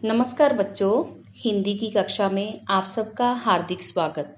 नमस्कार बच्चों, हिंदी की कक्षा में आप सबका हार्दिक स्वागत।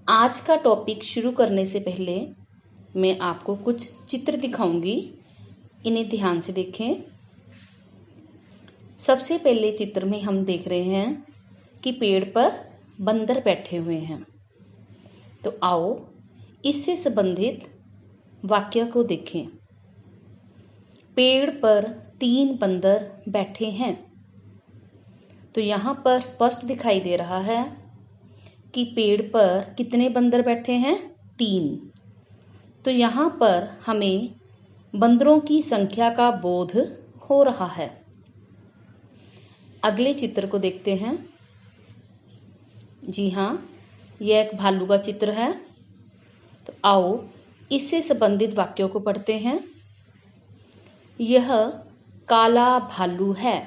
आज का टॉपिक शुरू करने से पहले मैं आपको कुछ चित्र दिखाऊंगी, इन्हें ध्यान से देखें। सबसे पहले चित्र में हम देख रहे हैं कि पेड़ पर बंदर बैठे हुए हैं। तो आओ इससे संबंधित वाक्य को देखें। पेड़ पर 3 बंदर बैठे हैं। तो यहाँ पर स्पष्ट दिखाई दे रहा है कि पेड़ पर कितने बंदर बैठे हैं? 3। तो यहाँ पर हमें बंदरों की संख्या का बोध हो रहा है। अगले चित्र को देखते हैं। जी हाँ, यह एक भालू का चित्र है। तो आओ इससे संबंधित वाक्यों को पढ़ते हैं। यह काला भालू है।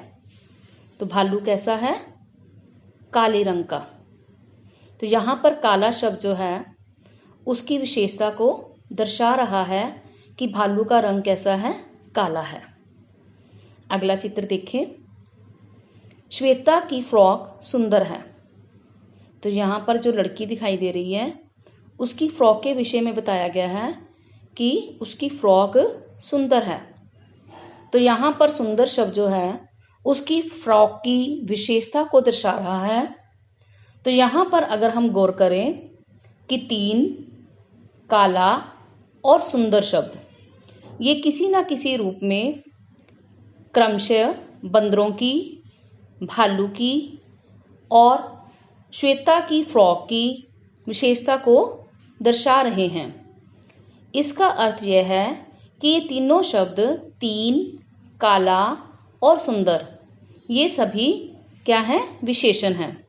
तो भालू कैसा है? काले रंग का। तो यहाँ पर काला शब्द जो है उसकी विशेषता को दर्शा रहा है कि भालू का रंग कैसा है? काला है। अगला चित्र देखें। श्वेता की फ्रॉक सुंदर है। तो यहाँ पर जो लड़की दिखाई दे रही है उसकी फ्रॉक के विषय में बताया गया है कि उसकी फ्रॉक सुंदर है। तो यहाँ पर सुंदर शब्द जो है उसकी फ्रॉक की विशेषता को दर्शा रहा है। तो यहाँ पर अगर हम गौर करें कि 3 काला और सुंदर शब्द ये किसी ना किसी रूप में क्रमशः बंदरों की, भालू की और श्वेता की फ्रॉक की विशेषता को दर्शा रहे हैं। इसका अर्थ यह है कि ये तीनों शब्द 3, काला और सुंदर ये सभी क्या है? विशेषण हैं।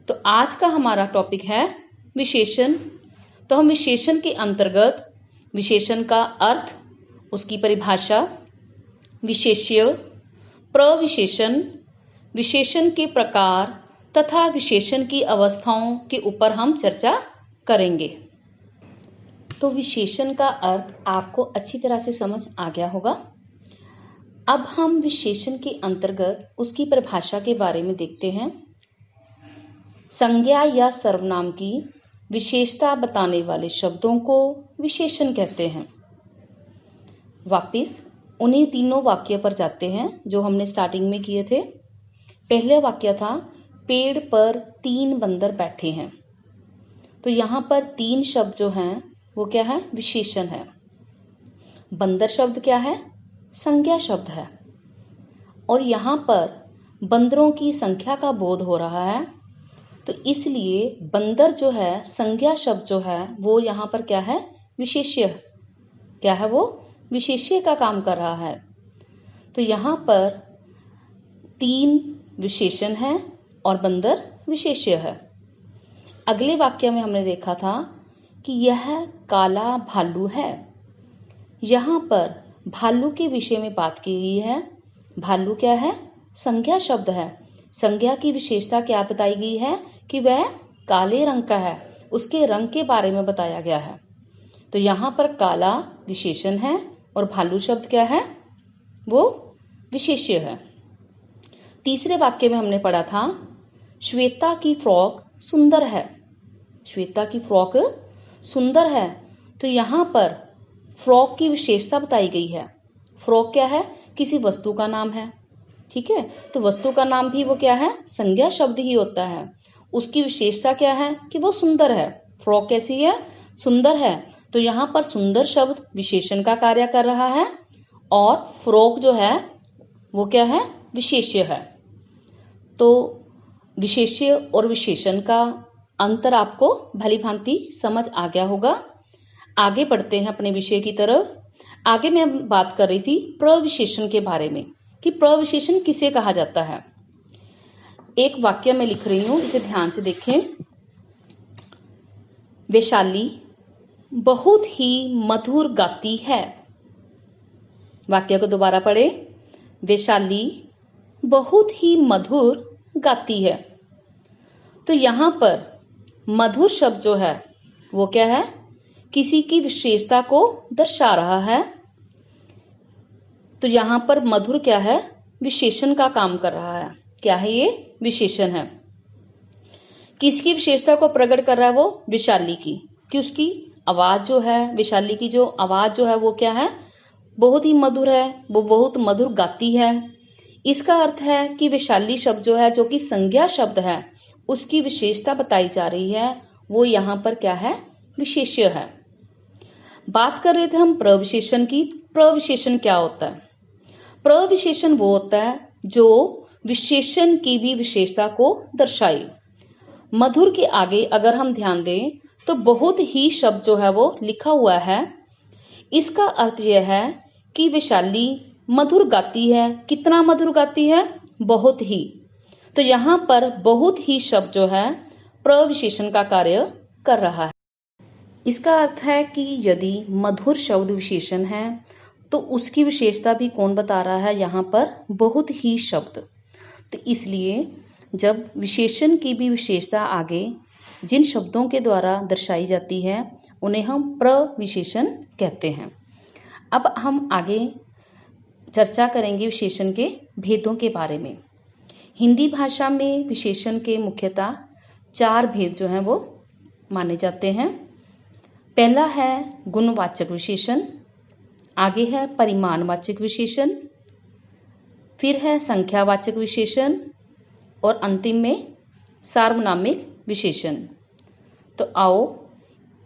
तो आज का हमारा टॉपिक है विशेषण। तो हम विशेषण के अंतर्गत विशेषण का अर्थ, उसकी परिभाषा, विशेष्य, प्रविशेषण, विशेषण के प्रकार तथा विशेषण की अवस्थाओं के ऊपर हम चर्चा करेंगे। तो विशेषण का अर्थ आपको अच्छी तरह से समझ आ गया होगा। अब हम विशेषण के अंतर्गत उसकी परिभाषा के बारे में देखते हैं। संज्ञा या सर्वनाम की विशेषता बताने वाले शब्दों को विशेषण कहते हैं। वापिस उन्हीं तीनों वाक्य पर जाते हैं जो हमने स्टार्टिंग में किए थे। पहले वाक्य था पेड़ पर 3 बंदर बैठे हैं। तो यहाँ पर 3 शब्द जो हैं वो क्या है? विशेषण है। बंदर शब्द क्या है? संज्ञा शब्द है। और यहाँ पर बंदरों की संख्या का बोध हो रहा है। तो इसलिए बंदर जो है, संज्ञा शब्द जो है वो यहाँ पर क्या है? विशेष्य। क्या है वो? विशेष्य का काम कर रहा है। तो यहाँ पर 3 विशेषण है और बंदर विशेष्य है। अगले वाक्य में हमने देखा था कि यह काला भालू है। यहाँ पर भालू के विषय में बात की गई है। भालू क्या है? संज्ञा शब्द है। संज्ञा की विशेषता क्या बताई गई है कि वह काले रंग का है। उसके रंग के बारे में बताया गया है। तो यहाँ पर काला विशेषण है और भालू शब्द क्या है? वो विशेष्य है। तीसरे वाक्य में हमने पढ़ा था श्वेता की फ्रॉक सुंदर है। श्वेता की फ्रॉक सुंदर है। तो यहाँ पर फ्रॉक की विशेषता बताई गई है। फ्रॉक क्या है? किसी वस्तु का नाम है। ठीक है, तो वस्तु का नाम भी वो क्या है? संज्ञा शब्द ही होता है। उसकी विशेषता क्या है कि वो सुंदर है। फ्रॉक कैसी है? सुंदर है। तो यहाँ पर सुंदर शब्द विशेषण का कार्य कर रहा है और फ्रॉक जो है वो क्या है? विशेष्य है। तो विशेष्य और विशेषण का अंतर आपको भली भांति समझ आ गया होगा। आगे बढ़ते हैं अपने विषय की तरफ। आगे मैं बात कर रही थी प्रविशेषण के बारे में कि प्रविशेषण किसे कहा जाता है। एक वाक्य में लिख रही हूं, इसे ध्यान से देखें। वैशाली बहुत ही मधुर गाती है। वाक्य को दोबारा पढ़े। वैशाली बहुत ही मधुर गाती है। तो यहां पर मधुर शब्द जो है वो क्या है? किसी की विशेषता को दर्शा रहा है। तो यहाँ पर मधुर क्या है? विशेषण का काम कर रहा है। क्या है ये? विशेषण है। किसकी विशेषता को प्रकट कर रहा है? वो विशाली की, कि उसकी आवाज जो है, विशाली की जो आवाज जो है वो क्या है? बहुत ही मधुर है, वो बहुत मधुर गाती है। इसका अर्थ है कि विशाली शब्द जो है, जो कि संज्ञा शब्द है, उसकी विशेषता बताई जा रही है, वो यहाँ पर क्या है? विशेष्य है। बात कर रहे थे हम प्रविशेषण की। प्रविशेषण क्या होता है? प्रविशेषण वो होता है जो विशेषण की भी विशेषता को दर्शाए। मधुर के आगे अगर हम ध्यान दें तो बहुत ही शब्द जो है वो लिखा हुआ है। इसका अर्थ यह है कि विशाली मधुर गाती है। कितना मधुर गाती है? बहुत ही। तो यहाँ पर बहुत ही शब्द जो है प्रविशेषण का कार्य कर रहा है। इसका अर्थ है कि यदि मधुर शब्द विशेषण है तो उसकी विशेषता भी कौन बता रहा है? यहाँ पर बहुत ही शब्द। तो इसलिए जब विशेषण की भी विशेषता आगे जिन शब्दों के द्वारा दर्शाई जाती है उन्हें हम प्रविशेषण कहते हैं। अब हम आगे चर्चा करेंगे विशेषण के भेदों के बारे में। हिंदी भाषा में विशेषण के मुख्यतः 4 भेद जो हैं वो माने जाते हैं। पहला है गुणवाचक विशेषण, आगे है परिमाणवाचक विशेषण, फिर है संख्यावाचक विशेषण और अंतिम में सार्वनामिक विशेषण। तो आओ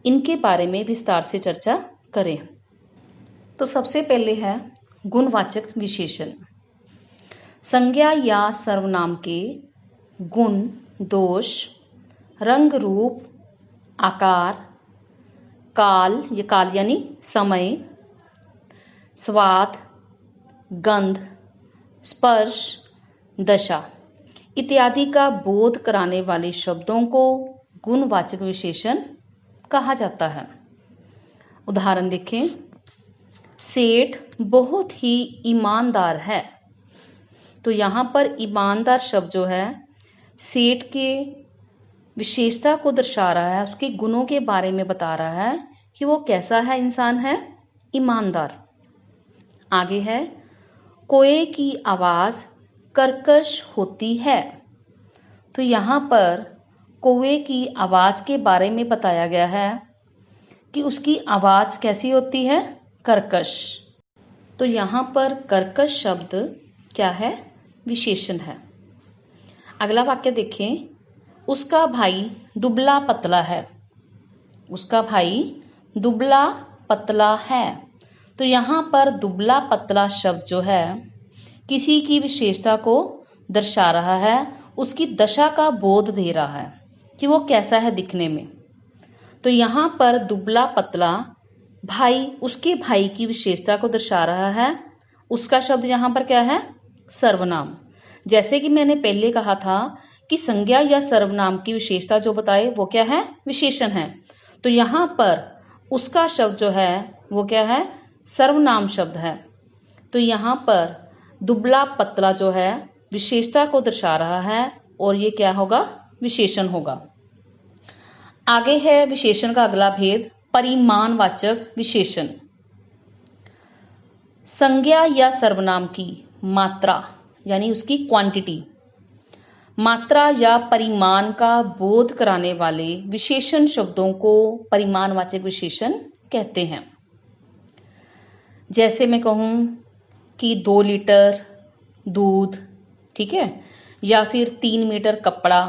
इनके बारे में विस्तार से चर्चा करें। तो सबसे पहले है गुणवाचक विशेषण। संज्ञा या सर्वनाम के गुण, दोष, रंग, रूप, आकार, काल, ये काल यानी समय, स्वाद, गंध, स्पर्श, दशा इत्यादि का बोध कराने वाले शब्दों को गुणवाचक विशेषण कहा जाता है। उदाहरण देखें। सेठ बहुत ही ईमानदार है। तो यहाँ पर ईमानदार शब्द जो है सेठ के विशेषता को दर्शा रहा है, उसके गुणों के बारे में बता रहा है कि वो कैसा है, इंसान है, ईमानदार। आगे है कोए की आवाज कर्कश होती है। तो यहाँ पर कौवे की आवाज के बारे में बताया गया है कि उसकी आवाज कैसी होती है? कर्कश। तो यहाँ पर कर्कश शब्द क्या है? विशेषण है। अगला वाक्य देखें। उसका भाई दुबला पतला है। उसका भाई दुबला पतला है। तो यहाँ पर दुबला पतला शब्द जो है किसी की विशेषता को दर्शा रहा है, उसकी दशा का बोध दे रहा है कि वो कैसा है दिखने में। तो यहाँ पर दुबला पतला भाई, उसके भाई की विशेषता को दर्शा रहा है। उसका शब्द यहाँ पर क्या है? सर्वनाम। जैसे कि मैंने पहले कहा था कि संज्ञा या सर्वनाम की विशेषता जो बताए वो क्या है? विशेषण है। तो यहाँ पर उसका शब्द जो है वो क्या है? सर्वनाम शब्द है। तो यहाँ पर दुबला पतला जो है विशेषता को दर्शा रहा है और ये क्या होगा? विशेषण होगा। आगे है विशेषण का अगला भेद परिमाणवाचक विशेषण। संज्ञा या सर्वनाम की मात्रा यानी उसकी क्वांटिटी, मात्रा या परिमाण का बोध कराने वाले विशेषण शब्दों को परिमाणवाचक विशेषण कहते हैं। जैसे मैं कहूँ कि 2 लीटर दूध, ठीक है, या फिर 3 मीटर कपड़ा,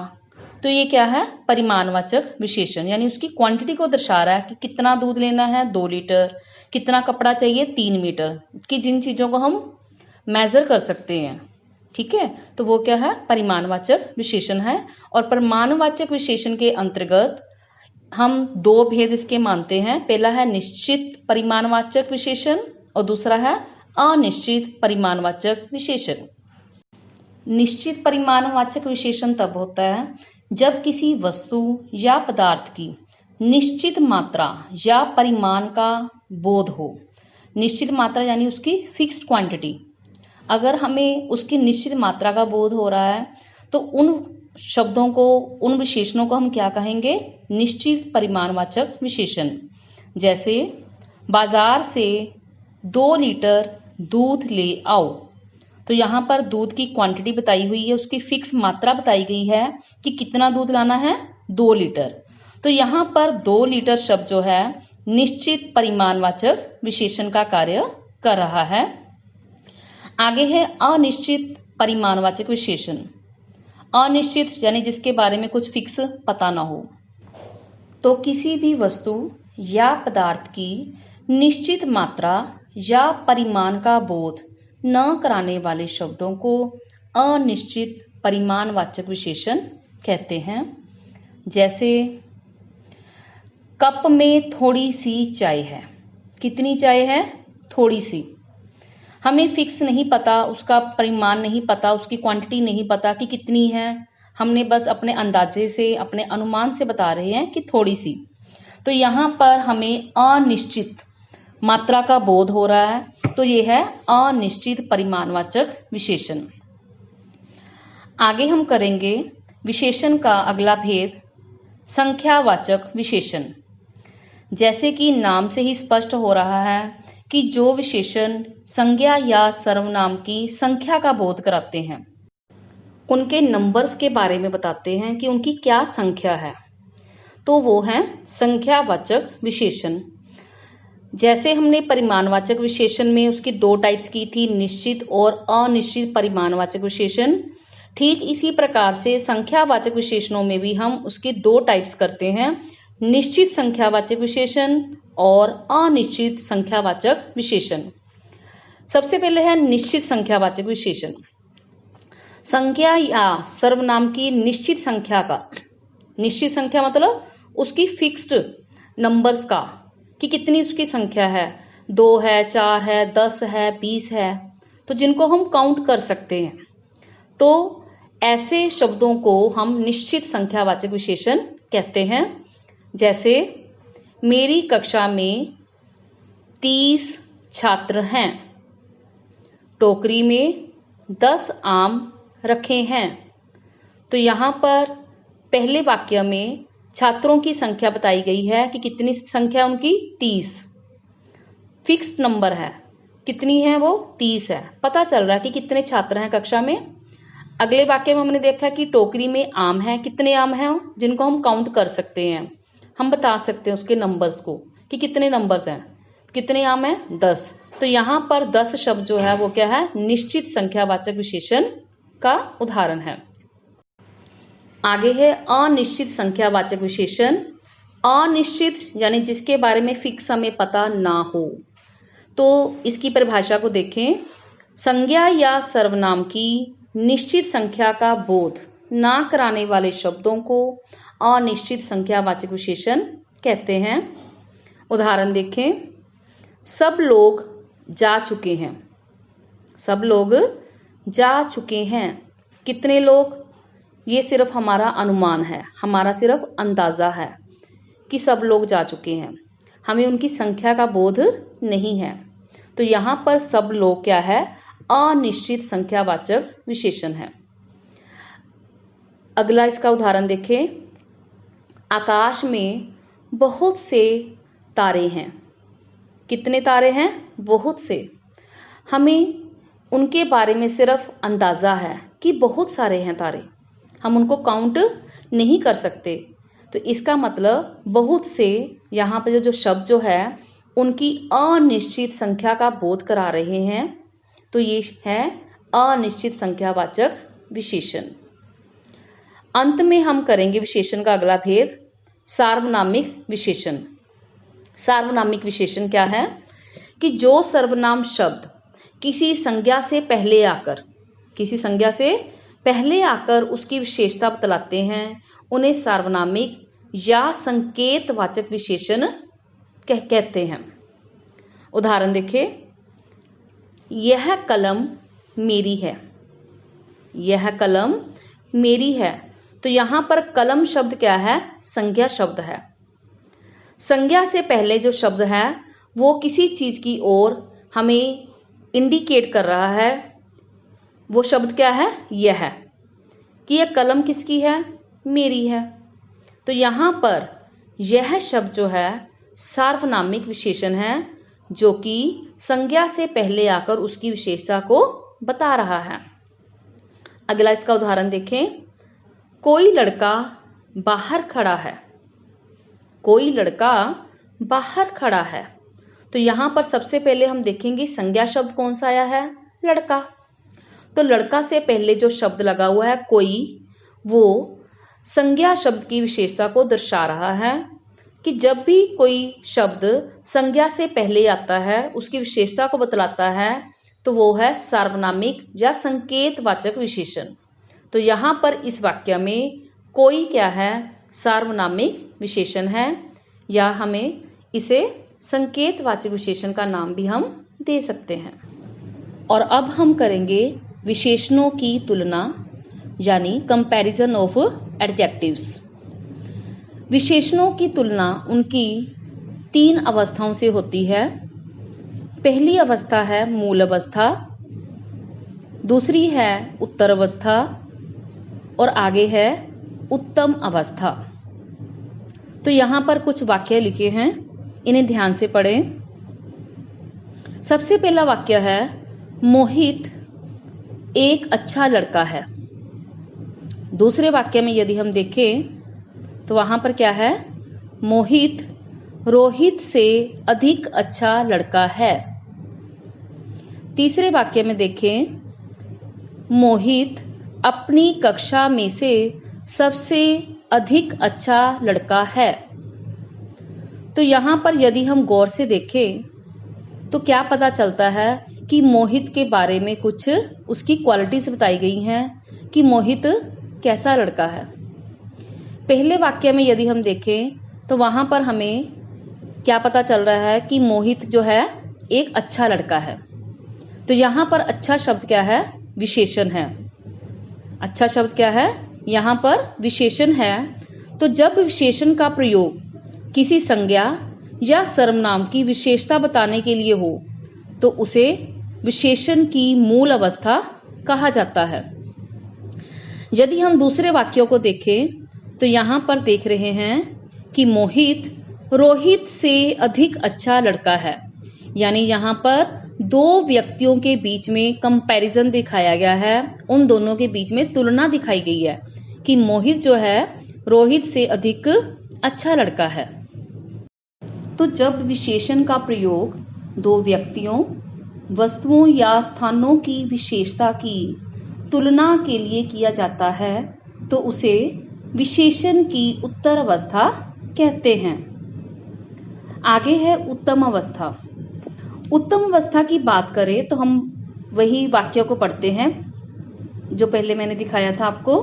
तो ये क्या है? परिमाणवाचक विशेषण, यानी उसकी क्वांटिटी को दर्शा रहा है कि कितना दूध लेना है 2 लीटर, कितना कपड़ा चाहिए 3 मीटर, कि जिन चीज़ों को हम मेजर कर सकते हैं, ठीक है, तो वो क्या है? परिमाणवाचक विशेषण है। और परिमाणवाचक विशेषण के अंतर्गत हम 2 भेद इसके मानते हैं। पहला है निश्चित परिमाणवाचक विशेषण और दूसरा है अनिश्चित परिमाणवाचक विशेषण। निश्चित परिमाणवाचक विशेषण तब होता है जब किसी वस्तु या पदार्थ की निश्चित मात्रा या परिमाण का बोध हो। निश्चित मात्रा यानी उसकी फिक्स्ड क्वांटिटी। अगर हमें उसकी निश्चित मात्रा का बोध हो रहा है तो उन शब्दों को, उन विशेषणों को हम क्या कहेंगे? निश्चित परिमाणवाचक विशेषण। जैसे बाजार से 2 लीटर दूध ले आओ। तो यहाँ पर दूध की क्वांटिटी बताई हुई है, उसकी फिक्स मात्रा बताई गई है कि कितना दूध लाना है, 2 लीटर। तो यहाँ पर 2 लीटर शब्द जो है निश्चित परिमाणवाचक विशेषण का कार्य कर रहा है। आगे है अनिश्चित परिमाणवाचक विशेषण। अनिश्चित यानी जिसके बारे में कुछ फिक्स पता ना हो। तो किसी भी वस्तु या पदार्थ की निश्चित मात्रा या परिमाण का बोध न कराने वाले शब्दों को अनिश्चित परिमाणवाचक विशेषण कहते हैं। जैसे कप में थोड़ी सी चाय है। कितनी चाय है? थोड़ी सी। हमें फिक्स नहीं पता, उसका परिमाण नहीं पता, उसकी क्वांटिटी नहीं पता कि कितनी है। हमने बस अपने अंदाजे से, अपने अनुमान से बता रहे हैं कि थोड़ी सी। तो यहाँ पर हमें अनिश्चित मात्रा का बोध हो रहा है, तो ये है अनिश्चित परिमाणवाचक विशेषण। आगे हम करेंगे विशेषण का अगला भेद, संख्यावाचक विशेषण। जैसे कि नाम से ही स्पष्ट हो रहा है कि जो विशेषण संज्ञा या सर्वनाम की संख्या का बोध कराते हैं, उनके नंबर्स के बारे में बताते हैं कि उनकी क्या संख्या है, तो वो है संख्यावाचक विशेषण। जैसे हमने परिमाणवाचक विशेषण में उसकी 2 टाइप्स की थी, निश्चित और अनिश्चित परिमाणवाचक विशेषण, ठीक इसी प्रकार से संख्यावाचक विशेषणों में भी हम उसके 2 टाइप्स करते हैं, निश्चित संख्यावाचक विशेषण और अनिश्चित संख्यावाचक विशेषण। सबसे पहले है निश्चित संख्यावाचक विशेषण। संख्या या सर्वनाम की निश्चित संख्या का, निश्चित संख्या मतलब उसकी फिक्स्ड नंबर्स का, कि कितनी उसकी संख्या है, 2 है, 4 है, 10 है, 20 है, तो जिनको हम काउंट कर सकते हैं, तो ऐसे शब्दों को हम निश्चित संख्यावाचक विशेषण कहते हैं। जैसे मेरी कक्षा में 30 छात्र हैं, टोकरी में 10 आम रखे हैं। तो यहाँ पर पहले वाक्य में छात्रों की संख्या बताई गई है कि कितनी संख्या उनकी, 30। फिक्स्ड नंबर है, कितनी है वो, 30 है। पता चल रहा है कि कितने छात्र हैं कक्षा में। अगले वाक्य में हमने देखा कि टोकरी में आम है, कितने आम हैं जिनको हम काउंट कर सकते हैं, हम बता सकते हैं उसके नंबर्स को कि कितने नंबर्स हैं, कितने आम हैं, 10। तो यहाँ पर 10 शब्द जो है वो क्या है, निश्चित संख्यावाचक विशेषण का उदाहरण है। आगे है अनिश्चित संख्यावाचक विशेषण। अनिश्चित यानी जिसके बारे में फिक्स हमें पता ना हो। तो इसकी परिभाषा को देखें, संज्ञा या सर्वनाम की निश्चित संख्या का बोध ना कराने वाले शब्दों को अनिश्चित संख्यावाचक विशेषण कहते हैं। उदाहरण देखें, सब लोग जा चुके हैं। सब लोग जा चुके हैं, कितने लोग, ये सिर्फ हमारा अनुमान है, हमारा सिर्फ अंदाजा है कि सब लोग जा चुके हैं, हमें उनकी संख्या का बोध नहीं है। तो यहाँ पर सब लोग क्या है, अनिश्चित संख्यावाचक विशेषण है। अगला इसका उदाहरण देखें, आकाश में बहुत से तारे हैं। कितने तारे हैं, बहुत से। हमें उनके बारे में सिर्फ अंदाजा है कि बहुत सारे हैं तारे, हम उनको काउंट नहीं कर सकते। तो इसका मतलब बहुत से, यहाँ पे जो शब्द जो है उनकी अनिश्चित संख्या का बोध करा रहे हैं, तो ये है अनिश्चित संख्यावाचक विशेषण। अंत में हम करेंगे विशेषण का अगला भेद, सार्वनामिक विशेषण। सार्वनामिक विशेषण क्या है कि जो सर्वनाम शब्द किसी संज्ञा से पहले आकर, किसी संज्ञा से पहले आकर उसकी विशेषता बतलाते हैं, उन्हें सार्वनामिक या संकेतवाचक विशेषण कहते हैं। उदाहरण देखिए, यह कलम मेरी है। यह कलम मेरी है। तो यहाँ पर कलम शब्द क्या है, संज्ञा शब्द है। संज्ञा से पहले जो शब्द है वो किसी चीज की ओर हमें इंडिकेट कर रहा है। वो शब्द क्या है, यह, कि यह कलम किसकी है, मेरी है। तो यहाँ पर यह शब्द जो है सार्वनामिक विशेषण है, जो कि संज्ञा से पहले आकर उसकी विशेषता को बता रहा है। अगला इसका उदाहरण देखें। कोई लड़का बाहर खड़ा है। कोई लड़का बाहर खड़ा है। तो यहां पर सबसे पहले हम देखेंगे संज्ञा शब्द कौन सा आया है, लड़का। तो लड़का से पहले जो शब्द लगा हुआ है कोई, वो संज्ञा शब्द की विशेषता को दर्शा रहा है कि जब भी कोई शब्द संज्ञा से पहले आता है उसकी विशेषता को बतलाता है तो वो है सार्वनामिक या संकेतवाचक विशेषण। तो यहां पर इस वाक्य में कोई क्या है, सार्वनामिक विशेषण है, या हमें इसे संकेतवाचक विशेषण का नाम भी हम दे सकते हैं। और अब हम करेंगे विशेषणों की तुलना, यानी कंपैरिजन ऑफ एडजेक्टिव्स। विशेषणों की तुलना उनकी 3 अवस्थाओं से होती है। पहली अवस्था है मूल अवस्था, दूसरी है उत्तर अवस्था और आगे है उत्तम अवस्था। तो यहां पर कुछ वाक्य लिखे हैं, इन्हें ध्यान से पढ़ें। सबसे पहला वाक्य है मोहित एक अच्छा लड़का है। दूसरे वाक्य में यदि हम देखें तो वहां पर क्या है, मोहित रोहित से अधिक अच्छा लड़का है। तीसरे वाक्य में देखें, मोहित अपनी कक्षा में से सबसे अधिक अच्छा लड़का है। तो यहां पर यदि हम गौर से देखें तो क्या पता चलता है कि मोहित के बारे में कुछ उसकी क्वालिटीज बताई गई हैं कि मोहित कैसा लड़का है। पहले वाक्य में यदि हम देखें तो वहां पर हमें क्या पता चल रहा है कि मोहित जो है एक अच्छा लड़का है। तो यहां पर अच्छा शब्द क्या है, विशेषण है। अच्छा शब्द क्या है, यहां पर विशेषण है। तो जब विशेषण का प्रयोग किसी संज्ञा या सर्वनाम की विशेषता बताने के लिए हो तो उसे विशेषण की मूल अवस्था कहा जाता है। यदि हम दूसरे वाक्यों को देखें तो यहां पर देख रहे हैं कि मोहित रोहित से अधिक अच्छा लड़का है, यानी यहां पर 2 व्यक्तियों के बीच में कंपैरिजन दिखाया गया है, उन दोनों के बीच में तुलना दिखाई गई है कि मोहित जो है रोहित से अधिक अच्छा लड़का है। तो जब विशेषण का प्रयोग 2 व्यक्तियों, वस्तुओं या स्थानों की विशेषता की तुलना के लिए किया जाता है तो उसे विशेषण की उत्तर अवस्था कहते हैं। आगे है उत्तम अवस्था। उत्तम अवस्था की बात करें तो हम वही वाक्य को पढ़ते हैं जो पहले मैंने दिखाया था आपको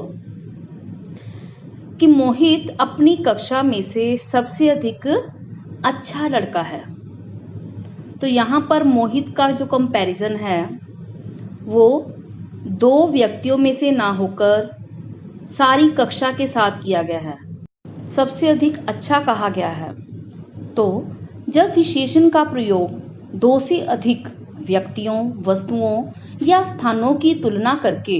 कि मोहित अपनी कक्षा में से सबसे अधिक अच्छा लड़का है। तो यहां पर मोहित का जो कंपैरिजन है वो 2 व्यक्तियों में से ना होकर सारी कक्षा के साथ किया गया है, सबसे अधिक अच्छा कहा गया है। तो जब विशेषण का प्रयोग 2 से अधिक व्यक्तियों, वस्तुओं या स्थानों की तुलना करके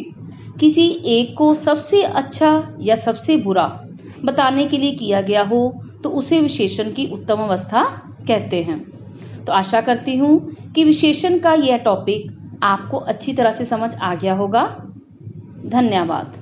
किसी एक को सबसे अच्छा या सबसे बुरा बताने के लिए किया गया हो तो उसे विशेषण की उत्तम अवस्था कहते हैं। तो आशा करती हूं कि विशेषण का यह टॉपिक आपको अच्छी तरह से समझ आ गया होगा। धन्यवाद।